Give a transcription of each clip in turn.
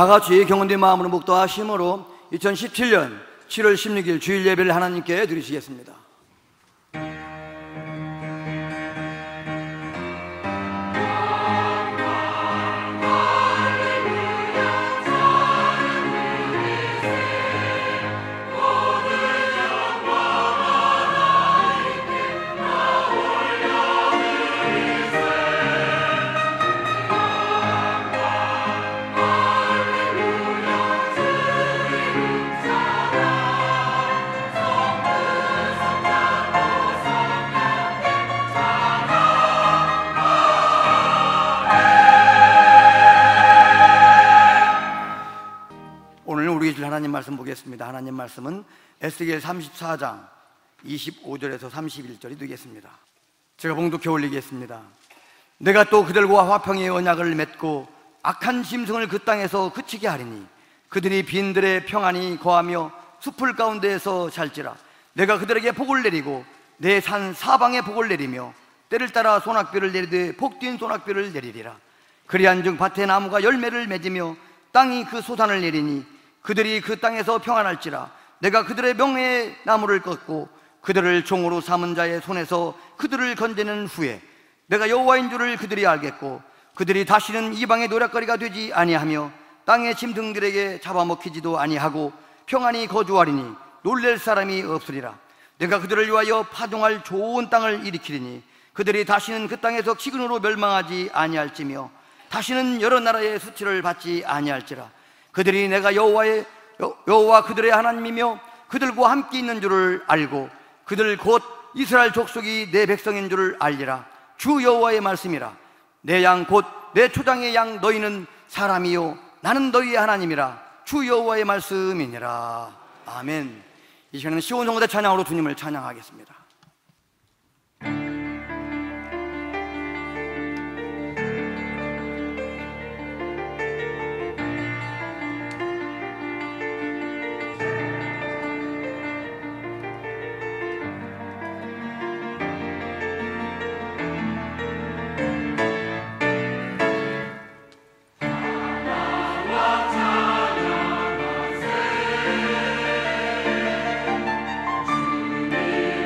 다 같이 경건된 마음으로 묵도하심으로 2017년 7월 16일 주일 예배를 하나님께 드리시겠습니다. 하나님 말씀 보겠습니다. 하나님 말씀은 에스겔 34장 25절에서 31절이 되겠습니다. 제가 봉독해 올리겠습니다. 내가 또 그들과 화평의 언약을 맺고 악한 짐승을 그 땅에서 그치게 하리니 그들이 빈들의 평안히 거하며 숲을 가운데에서 살지라. 내가 그들에게 복을 내리고 내 산 사방에 복을 내리며 때를 따라 소낙비를 내리되 복뛴 소낙비를 내리리라. 그리한즉 밭의 나무가 열매를 맺으며 땅이 그 소산을 내리니 그들이 그 땅에서 평안할지라. 내가 그들의 명예의 나무를 꺾고 그들을 종으로 삼은 자의 손에서 그들을 건지는 후에 내가 여호와인 줄을 그들이 알겠고 그들이 다시는 이방의 노략거리가 되지 아니하며 땅의 짐승들에게 잡아먹히지도 아니하고 평안히 거주하리니 놀랄 사람이 없으리라. 내가 그들을 위하여 파종할 좋은 땅을 일으키리니 그들이 다시는 그 땅에서 기근으로 멸망하지 아니할지며 다시는 여러 나라의 수치를 받지 아니할지라. 그들이 내가 여호와 그들의 하나님이며 그들과 함께 있는 줄을 알고 그들 곧 이스라엘 족속이 내 백성인 줄을 알리라. 주 여호와의 말씀이라. 내 양 곧 내 초장의 양 너희는 사람이요 나는 너희의 하나님이라. 주 여호와의 말씀이니라. 아멘. 이 시간에는 시온 성대 찬양으로 주님을 찬양하겠습니다.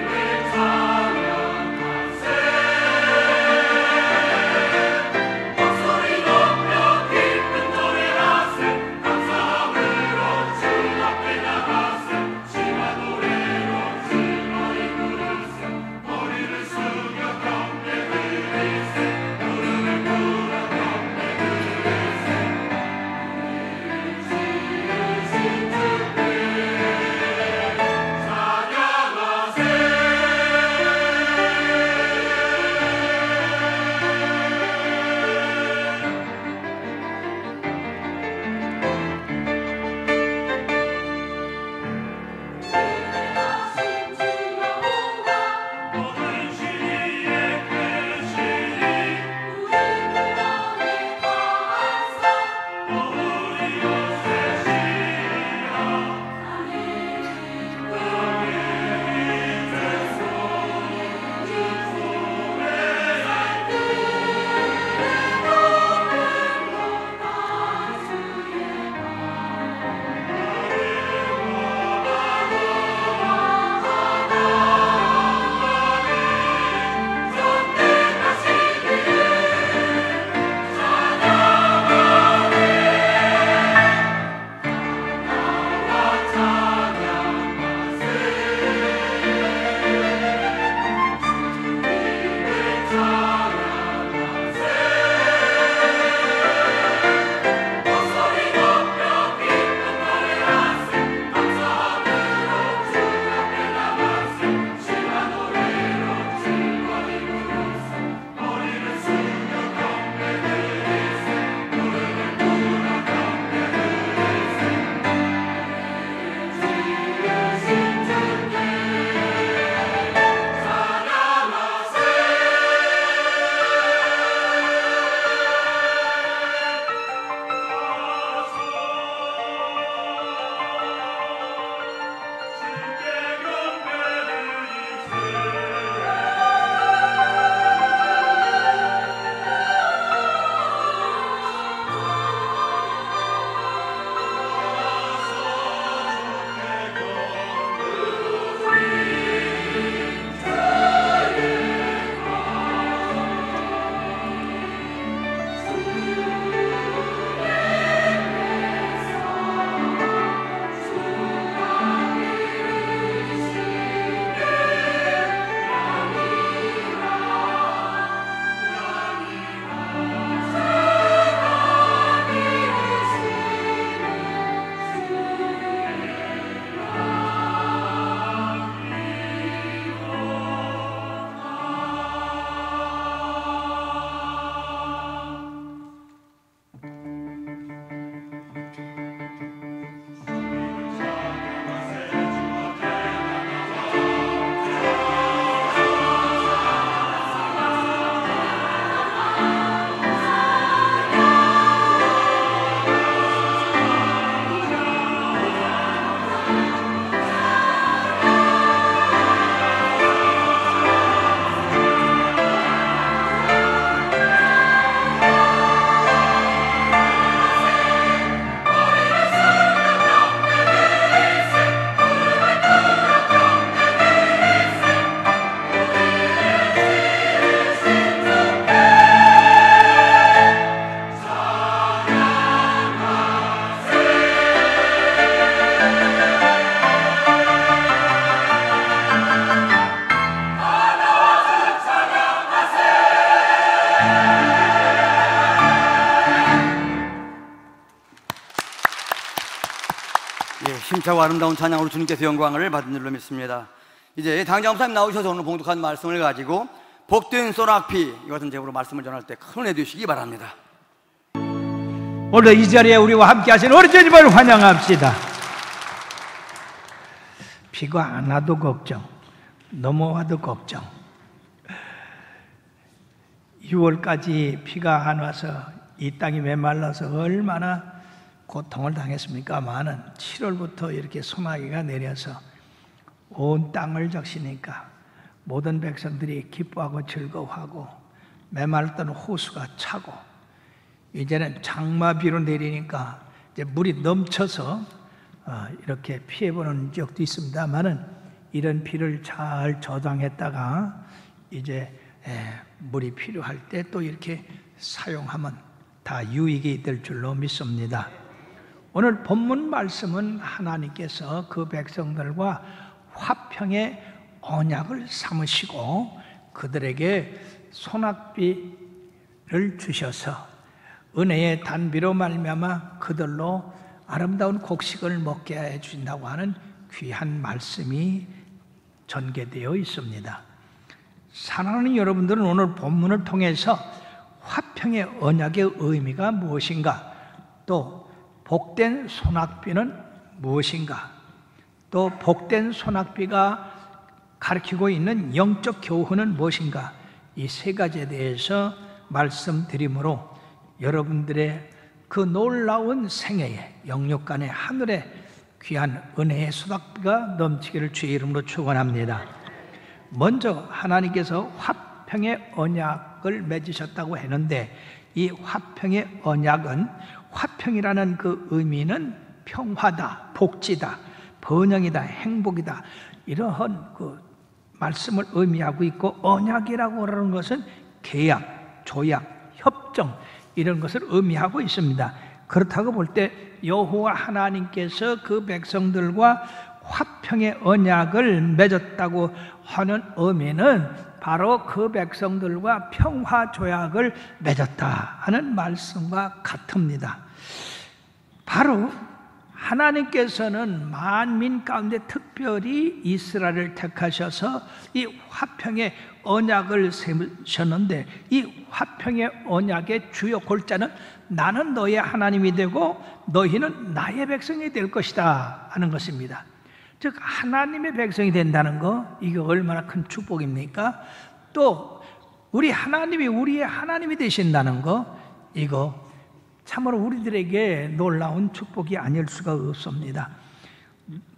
주님의 힘차고 아름다운 찬양으로 주님께서 영광을 받은 줄로 믿습니다. 이제 당장 목사님 나오셔서 오늘 봉독한 말씀을 가지고 복된 소낙비 이것은 제목으로 말씀을 전할 때 큰 은혜 주시기 바랍니다. 오늘 이 자리에 우리와 함께 하신 우리 주님을 환영합시다. 비가 안 와도 걱정, 넘어와도 걱정. 6월까지 비가 안 와서 이 땅이 메말라서 얼마나 고통을 당했습니까마는 7월부터 이렇게 소나기가 내려서 온 땅을 적시니까 모든 백성들이 기뻐하고 즐거워하고 메말랐던 호수가 차고 이제는 장마비로 내리니까 이제 물이 넘쳐서 이렇게 피해보는 적도 있습니다만은 이런 비를 잘 저장했다가 이제 물이 필요할 때 또 이렇게 사용하면 다 유익이 될 줄로 믿습니다. 오늘 본문 말씀은 하나님께서 그 백성들과 화평의 언약을 삼으시고 그들에게 소낙비를 주셔서 은혜의 단비로 말미암아 그들로 아름다운 곡식을 먹게 해 주신다고 하는 귀한 말씀이 전개되어 있습니다. 사랑하는 여러분들은 오늘 본문을 통해서 화평의 언약의 의미가 무엇인가, 또 복된 소낙비는 무엇인가, 또 복된 소낙비가 가르치고 있는 영적 교훈은 무엇인가, 이 세 가지에 대해서 말씀드리므로 여러분들의 그 놀라운 생애에 영육간의 하늘의 귀한 은혜의 소낙비가 넘치기를 주의 이름으로 축원합니다. 먼저 하나님께서 화평의 언약을 맺으셨다고 했는데 이 화평의 언약은, 화평이라는 그 의미는 평화다, 복지다, 번영이다, 행복이다, 이러한 그 말씀을 의미하고 있고, 언약이라고 하는 것은 계약, 조약, 협정 이런 것을 의미하고 있습니다. 그렇다고 볼 때 여호와 하나님께서 그 백성들과 화평의 언약을 맺었다고 하는 의미는 바로 그 백성들과 평화 조약을 맺었다 하는 말씀과 같습니다. 바로 하나님께서는 만민 가운데 특별히 이스라엘을 택하셔서 이 화평의 언약을 세우셨는데, 이 화평의 언약의 주요 골자는 나는 너의 하나님이 되고 너희는 나의 백성이 될 것이다 하는 것입니다. 즉 하나님의 백성이 된다는 거, 이게 얼마나 큰 축복입니까? 또 우리 하나님이 우리의 하나님이 되신다는 거, 이거 참으로 우리들에게 놀라운 축복이 아닐 수가 없습니다.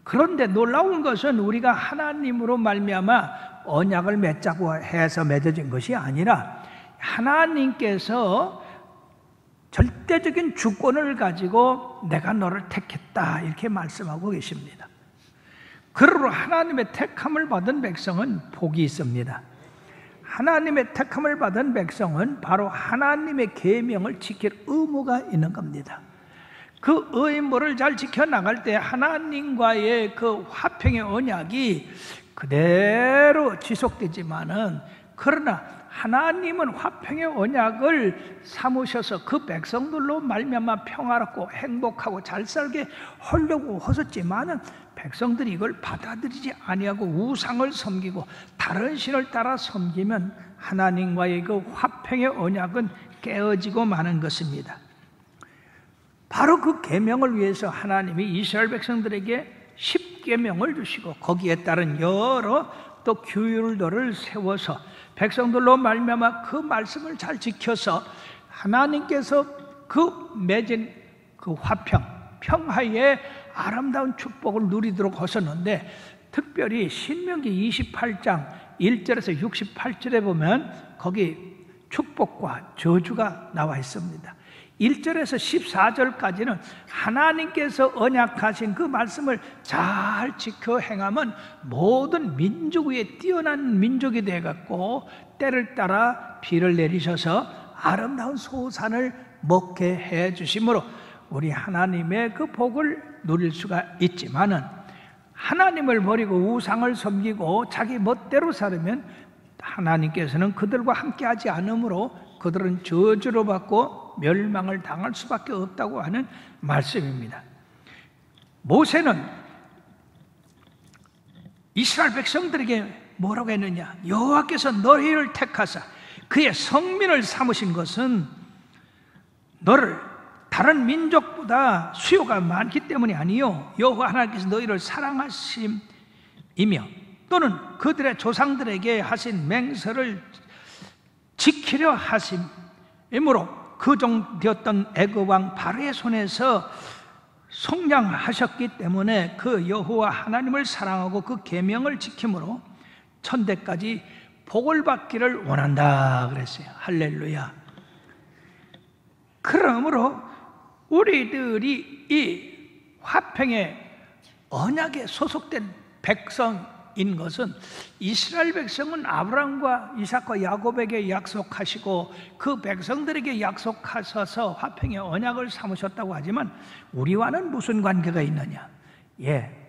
그런데 놀라운 것은 우리가 하나님으로 말미암아 언약을 맺자고 해서 맺어진 것이 아니라 하나님께서 절대적인 주권을 가지고 내가 너를 택했다 이렇게 말씀하고 계십니다. 그러므로 하나님의 택함을 받은 백성은 복이 있습니다. 하나님의 택함을 받은 백성은 바로 하나님의 계명을 지킬 의무가 있는 겁니다. 그 의무를 잘 지켜나갈 때 하나님과의 그 화평의 언약이 그대로 지속되지만은, 그러나 하나님은 화평의 언약을 삼으셔서 그 백성들로 말미암아 평화롭고 행복하고 잘 살게 하려고 하셨지만은 백성들이 이걸 받아들이지 아니하고 우상을 섬기고 다른 신을 따라 섬기면 하나님과의 그 화평의 언약은 깨어지고 마는 것입니다. 바로 그 계명을 위해서 하나님이 이스라엘 백성들에게 10계명을 주시고 거기에 따른 여러 또 규율들을 세워서 백성들로 말미암아 그 말씀을 잘 지켜서 하나님께서 그 맺은 그 화평, 평화의 아름다운 축복을 누리도록 하셨는데, 특별히 신명기 28장 1절에서 68절에 보면 거기 축복과 저주가 나와 있습니다. 1절에서 14절까지는 하나님께서 언약하신 그 말씀을 잘 지켜 행하면 모든 민족 위에 뛰어난 민족이 되어갖고 때를 따라 비를 내리셔서 아름다운 소산을 먹게 해 주심으로 우리 하나님의 그 복을 누릴 수가 있지만은, 하나님을 버리고 우상을 섬기고 자기 멋대로 살으면 하나님께서는 그들과 함께하지 않으므로 그들은 저주를 받고 멸망을 당할 수밖에 없다고 하는 말씀입니다. 모세는 이스라엘 백성들에게 뭐라고 했느냐? 여호와께서 너희를 택하사 그의 성민을 삼으신 것은 너를 다른 민족보다 수요가 많기 때문이 아니요 여호와 하나님께서 너희를 사랑하심이며 또는 그들의 조상들에게 하신 맹세를 지키려 하심이므로 그 종 되었던 애굽 왕 바로의 손에서 속량하셨기 때문에 그 여호와 하나님을 사랑하고 그 계명을 지킴으로 천대까지 복을 받기를 원한다 그랬어요. 할렐루야. 그러므로 우리들이 이 화평의 언약에 소속된 백성인 것은 이스라엘 백성은 아브라함과 이삭과 야곱에게 약속하시고 그 백성들에게 약속하셔서 화평의 언약을 삼으셨다고 하지만 우리와는 무슨 관계가 있느냐?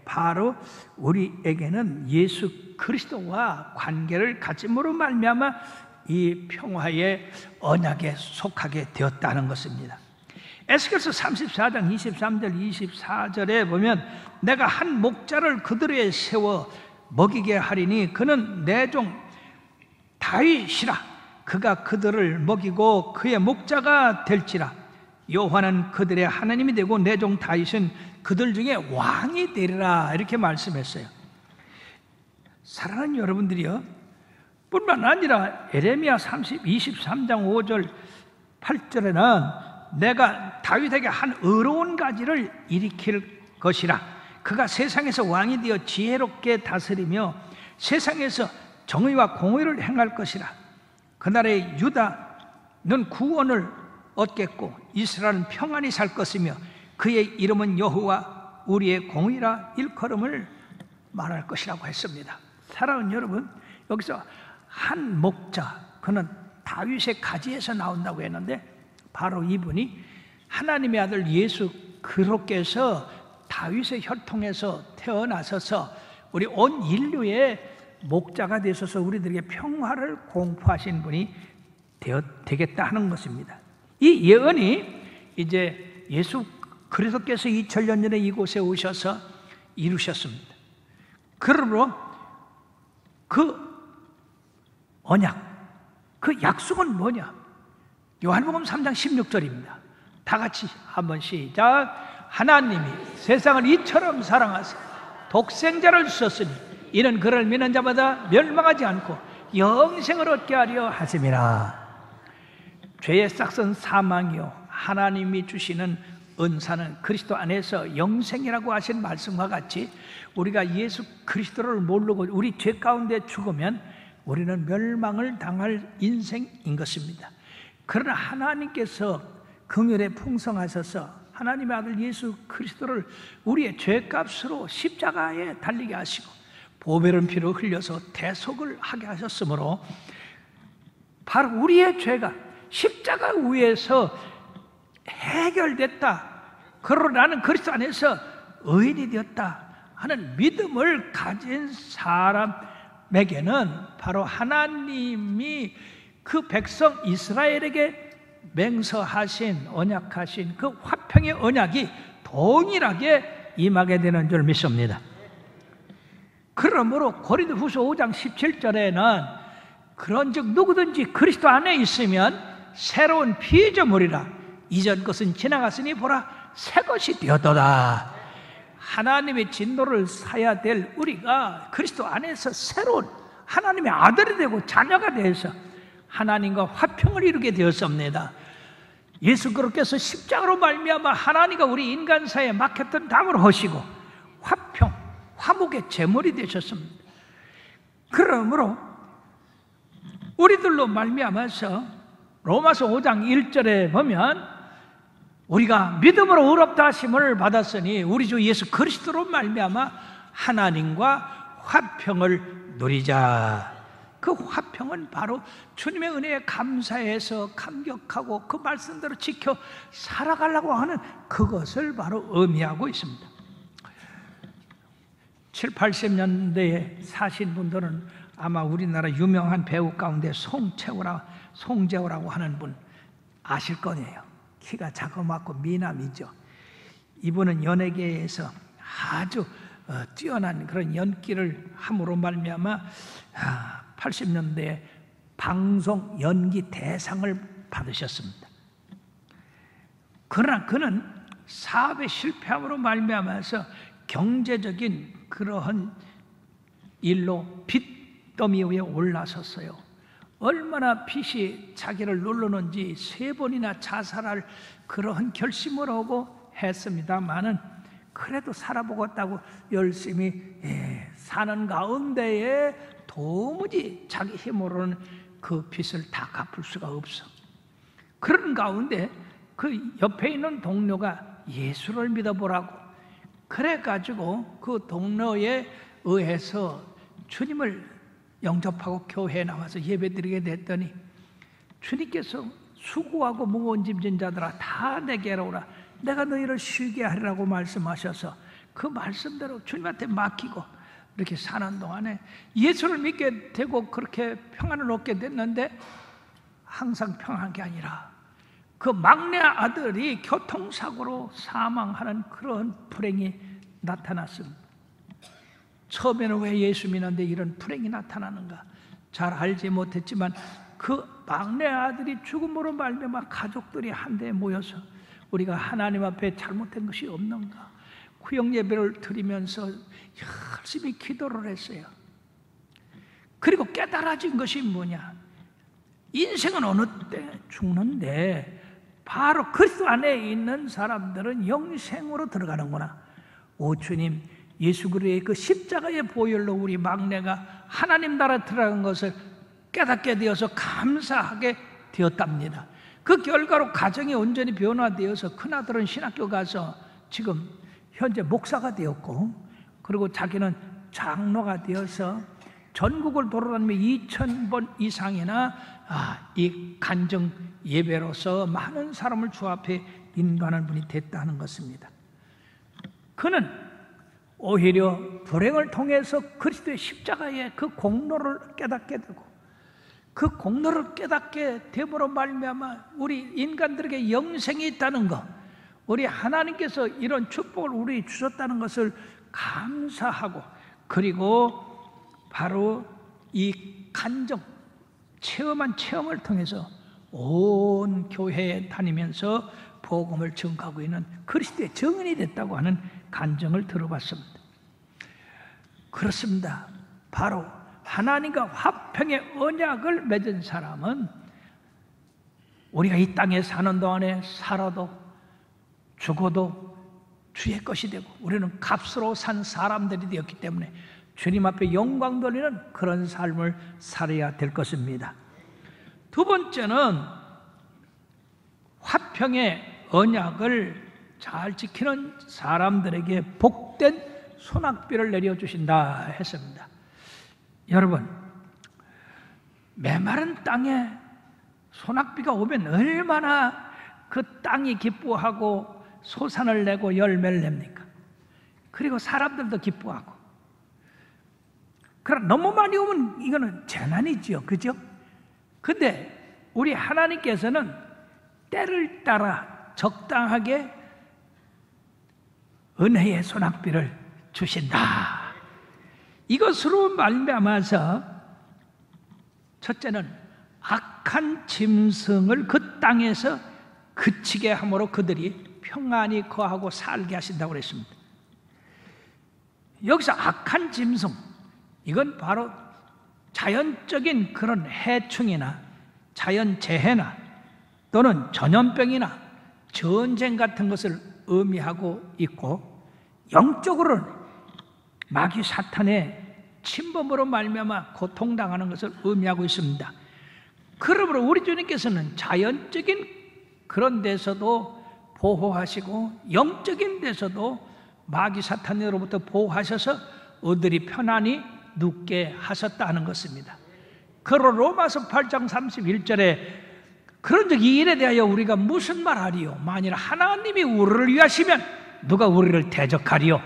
바로 우리에게는 예수 그리스도와 관계를 가짐으로 말미암아 이 평화의 언약에 속하게 되었다는 것입니다. 에스겔서 34장 23절 24절에 보면 내가 한 목자를 그들 위에 세워 먹이게 하리니 그는 내 종 다윗이라. 그가 그들을 먹이고 그의 목자가 될지라. 여호와는 그들의 하나님이 되고 내 종 다윗은 그들 중에 왕이 되리라. 이렇게 말씀했어요. 사랑하는 여러분들이요, 뿐만 아니라 에레미야 23장 5절 8절에는 내가 다윗에게 한 의로운 가지를 일으킬 것이라. 그가 세상에서 왕이 되어 지혜롭게 다스리며 세상에서 정의와 공의를 행할 것이라. 그날에 유다는 구원을 얻겠고 이스라엘은 평안히 살 것이며 그의 이름은 여호와 우리의 공의라 일컬음을 말할 것이라고 했습니다. 사랑하는 여러분, 여기서 한 목자, 그는 다윗의 가지에서 나온다고 했는데 바로 이분이 하나님의 아들 예수 그리스도께서 다윗의 혈통에서 태어나셔서 우리 온 인류의 목자가 되셔서 우리들에게 평화를 공포하신 분이 되겠다 하는 것입니다. 이 예언이 이제 예수 그리스도께서 2000년 전에 이곳에 오셔서 이루셨습니다. 그러므로 그 언약, 그 약속은 뭐냐? 요한복음 3장 16절입니다. 다 같이 한번 시작. 하나님이 세상을 이처럼 사랑하사 독생자를 주셨으니 이는 그를 믿는 자마다 멸망하지 않고 영생을 얻게 하려 하심이라. 죄의 싹은 사망이요 하나님이 주시는 은사는 그리스도 안에서 영생이라고 하신 말씀과 같이 우리가 예수 그리스도를 모르고 우리 죄 가운데 죽으면 우리는 멸망을 당할 인생인 것입니다. 그러나 하나님께서 긍휼에 풍성하셔서 하나님의 아들 예수 그리스도를 우리의 죄값으로 십자가에 달리게 하시고 보배른 피로 흘려서 대속을 하게 하셨으므로 바로 우리의 죄가 십자가 위에서 해결됐다. 그러나 나는 그리스도 안에서 의인이 되었다 하는 믿음을 가진 사람에게는 바로 하나님이 그 백성 이스라엘에게 맹서하신 언약하신 그 화평의 언약이 동일하게 임하게 되는 줄 믿습니다. 그러므로 고린도후서 5장 17절에는 그런즉 누구든지 그리스도 안에 있으면 새로운 피조물이라 이전 것은 지나갔으니 보라 새 것이 되었도다. 하나님의 진노를 사야 될 우리가 그리스도 안에서 새로운 하나님의 아들이 되고 자녀가 되어서 하나님과 화평을 이루게 되었습니다. 예수 그리스도께서 십자가로 말미암아 하나님과 우리 인간 사이에 막혔던 담을 허시고 화평, 화목의 제물이 되셨습니다. 그러므로 우리들로 말미암아서 로마서 5장 1절에 보면 우리가 믿음으로 의롭다 하심을 받았으니 우리 주 예수 그리스도로 말미암아 하나님과 화평을 누리자. 그 화평은 바로 주님의 은혜에 감사해서 감격하고 그 말씀대로 지켜 살아가려고 하는 그것을 바로 의미하고 있습니다. 7, 80년대에 사신 분들은 아마 우리나라 유명한 배우 가운데 송재호라고 하는 분 아실 거예요. 키가 자그맣고 미남이죠. 이분은 연예계에서 아주 뛰어난 그런 연기를 함으로 말미암아 80년대에 방송 연기 대상을 받으셨습니다. 그러나 그는 사업에 실패함으로 말미암아서 경제적인 그러한 일로 빚더미 위에 올라섰어요. 얼마나 빚이 자기를 누르는지 3번이나 자살할 그러한 결심을 하고 했습니다마는 그래도 살아보겠다고 열심히 사는 가운데에 도무지 자기 힘으로는 그 빚을 다 갚을 수가 없어. 그런 가운데 그 옆에 있는 동료가 예수를 믿어보라고 그래가지고 그 동료에 의해서 주님을 영접하고 교회에 나와서 예배드리게 됐더니 주님께서 수고하고 무거운 짐진 자들아 다 내게로 오라, 내가 너희를 쉬게 하리라고 말씀하셔서 그 말씀대로 주님한테 맡기고 이렇게 사는 동안에 예수를 믿게 되고 그렇게 평안을 얻게 됐는데 항상 평안한 게 아니라 그 막내 아들이 교통사고로 사망하는 그런 불행이 나타났습니다. 처음에는 왜 예수 믿는데 이런 불행이 나타나는가 잘 알지 못했지만 그 막내 아들이 죽음으로 말미암아 가족들이 한데 모여서 우리가 하나님 앞에 잘못된 것이 없는가 구역 예배를 드리면서 열심히 기도를 했어요. 그리고 깨달아진 것이 뭐냐, 인생은 어느 때 죽는데 바로 그리스도 안에 있는 사람들은 영생으로 들어가는구나. 오 주님, 예수 그리스도의 그 십자가의 보혈로 우리 막내가 하나님 나라 들어간 것을 깨닫게 되어서 감사하게 되었답니다. 그 결과로 가정이 온전히 변화되어서 큰아들은 신학교 가서 지금 현재 목사가 되었고, 그리고 자기는 장로가 되어서 전국을 돌아다니며 2000번 이상이나 이 간증 예배로서 많은 사람을 주 앞에 인도하는 분이 됐다는 것입니다. 그는 오히려 불행을 통해서 그리스도의 십자가의 그 공로를 깨닫게 되고 그 공로를 깨닫게 됨으로 말미암아 우리 인간들에게 영생이 있다는 것, 우리 하나님께서 이런 축복을 우리 주셨다는 것을 감사하고, 그리고 바로 이 간증 체험한 체험을 통해서 온 교회에 다니면서 복음을 증거하고 있는 그리스도의 증인이 됐다고 하는 간증을 들어봤습니다. 그렇습니다. 바로 하나님과 화평의 언약을 맺은 사람은 우리가 이 땅에 사는 동안에 살아도 죽어도 주의 것이 되고 우리는 값으로 산 사람들이 되었기 때문에 주님 앞에 영광 돌리는 그런 삶을 살아야 될 것입니다. 두 번째는 화평의 언약을 잘 지키는 사람들에게 복된 소낙비를 내려주신다 했습니다. 여러분, 메마른 땅에 소낙비가 오면 얼마나 그 땅이 기뻐하고 소산을 내고 열매를 냅니까? 그리고 사람들도 기뻐하고. 그러나 너무 많이 오면 이거는 재난이지요, 그죠? 근데 우리 하나님께서는 때를 따라 적당하게 은혜의 소낙비를 주신다. 이것으로 말미암아서 첫째는 악한 짐승을 그 땅에서 그치게 함으로 그들이 평안히 거하고 살게 하신다고 그랬습니다. 여기서 악한 짐승, 이건 바로 자연적인 그런 해충이나 자연재해나 또는 전염병이나 전쟁 같은 것을 의미하고 있고, 영적으로는 마귀 사탄의 침범으로 말미암아 고통당하는 것을 의미하고 있습니다. 그러므로 우리 주님께서는 자연적인 그런 데서도 보호하시고 영적인 데서도 마귀 사탄으로부터 보호하셔서 우리들이 편안히 눕게 하셨다는 것입니다. 그러나 로마서 8장 31절에 그런즉 이 일에 대하여 우리가 무슨 말하리요? 만일 하나님이 우리를 위하시면 누가 우리를 대적하리요?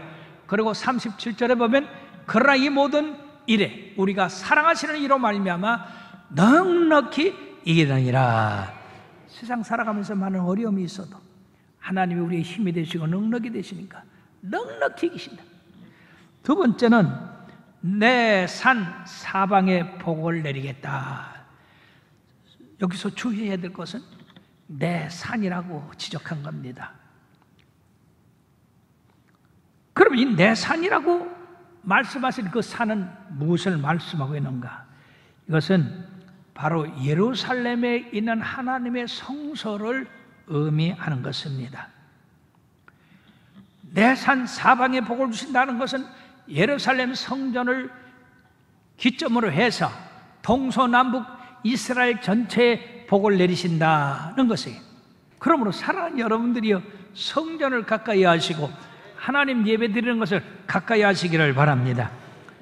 그리고 37절에 보면 그러나 이 모든 일에 우리가 사랑하시는 이로 말미암아 넉넉히 이기느니라. 세상 살아가면서 많은 어려움이 있어도 하나님이 우리의 힘이 되시고 넉넉히 되시니까 넉넉히 이기신다. 두 번째는 내 산 사방에 복을 내리겠다. 여기서 주의해야 될 것은 내 산이라고 지적한 겁니다. 그럼 이 내 산이라고 말씀하신 그 산은 무엇을 말씀하고 있는가? 이것은 바로 예루살렘에 있는 하나님의 성소를 의미하는 것입니다. 내 산 사방에 복을 주신다는 것은 예루살렘 성전을 기점으로 해서 동서남북 이스라엘 전체에 복을 내리신다는 것이에요. 그러므로 사랑하는 여러분들이요, 성전을 가까이 하시고 하나님 예배 드리는 것을 가까이 하시기를 바랍니다.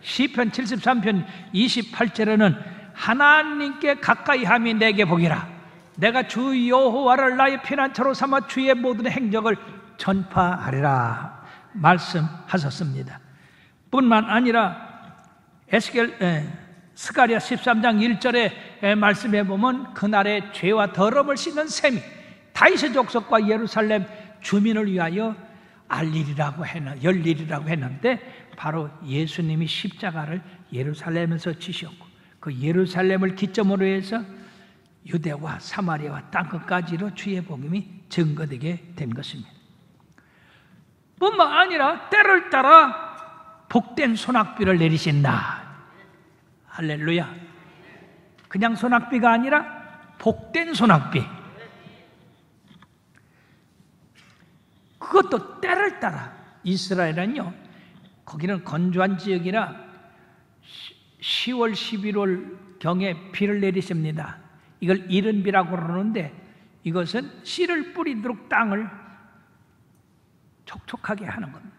시편 73편 28절에는 하나님께 가까이 함이 내게 복이라. 내가 주 여호와를 나의 피난처로 삼아 주의 모든 행적을 전파하리라 말씀하셨습니다. 뿐만 아니라 스가랴 13장 1절에 말씀해 보면 그날의 죄와 더러움을 씻는 셈이 다윗의 족속과 예루살렘 주민을 위하여 열리리라고 했는데 바로 예수님이 십자가를 예루살렘에서 지셨고 그 예루살렘을 기점으로 해서 유대와 사마리아와 땅끝까지로 주의 복음이 증거되게 된 것입니다. 뿐만 아니라 때를 따라 복된 소낙비를 내리신다. 할렐루야. 그냥 소낙비가 아니라 복된 소낙비. 그것도 때를 따라. 이스라엘은요, 거기는 건조한 지역이라 10월, 11월 경에 비를 내리십니다. 이걸 이른비라고 그러는데 이것은 씨를 뿌리도록 땅을 촉촉하게 하는 겁니다.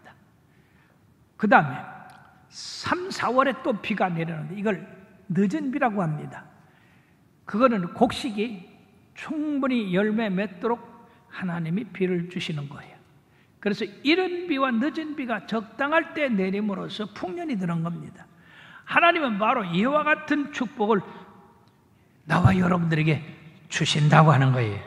그 다음에 3, 4월에 또 비가 내리는데 이걸 늦은 비라고 합니다. 그거는 곡식이 충분히 열매 맺도록 하나님이 비를 주시는 거예요. 그래서 이른 비와 늦은 비가 적당할 때 내림으로써 풍년이 드는 겁니다. 하나님은 바로 이와 같은 축복을 나와 여러분들에게 주신다고 하는 거예요.